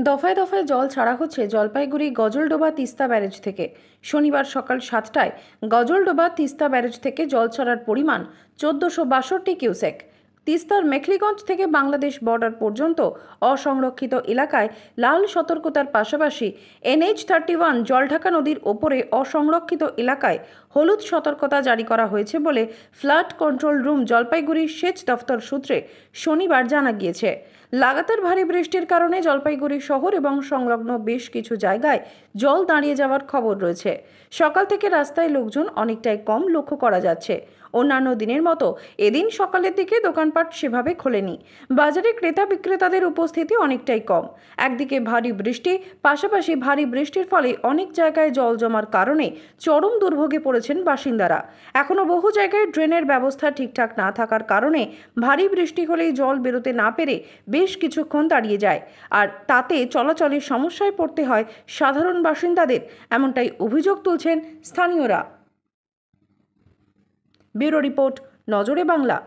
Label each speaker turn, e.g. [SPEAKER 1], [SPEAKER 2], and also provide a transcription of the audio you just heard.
[SPEAKER 1] দফায় দফায় জল ছাড়া হচ্ছে জলপাইগুড়ি গজলডোবা তিস্তা ব্যারেজ থেকে। শনিবার সকাল 7টায় গজলডোবা তিস্তা ব্যারেজ থেকে জল ছাড়ার পরিমাণ 1462 কিউসেক। তিস্তার মেখলিগঞ্জ থেকে বাংলাদেশ বর্ডার পর্যন্ত অসংরক্ষিত এলাকায় লাল সতর্কতার পাশাপাশি NH-31 জলঢাকা নদীর ওপরে অসংরক্ষিত এলাকায় হলুদ সতর্কতা জারি করা হয়েছে বলে ফ্লাড কন্ট্রোল রুম জলপাইগুড়ি সেচ দফতর সূত্রে শনিবার জানা গিয়েছে। লাগাতার ভারী বৃষ্টির কারণে জলপাইগুড়ি শহর এবং সংলগ্ন বেশ কিছু জায়গায় জল দাঁড়িয়ে যাওয়ার খবর রয়েছে। সকাল থেকে রাস্তায় লোকজন অনেকটাই কম লক্ষ্য করা যাচ্ছে। অন্যান্য দিনের মতো এদিন সকালের দিকে দোকানপাট সেভাবে খোলেনি। বাজারে ক্রেতা বিক্রেতাদের উপস্থিতি অনেকটাই কম। একদিকে ভারী বৃষ্টি, পাশাপাশি ভারী বৃষ্টির ফলে অনেক জায়গায় জল জমার কারণে চরম দুর্ভোগে পড়েছেন বাসিন্দারা। এখনো বহু জায়গায় ড্রেনের ব্যবস্থা ঠিকঠাক না থাকার কারণে ভারী বৃষ্টি হলেই জল বেরোতে না পেরে বেশ কিছুক্ষণ দাঁড়িয়ে যায়, আর তাতে চলাচলের সমস্যায় পড়তে হয় সাধারণ বাসিন্দাদের, এমনটাই অভিযোগ তুলছেন স্থানীয়রা। ব্যুরো রিপোর্ট, নজরে বাংলা।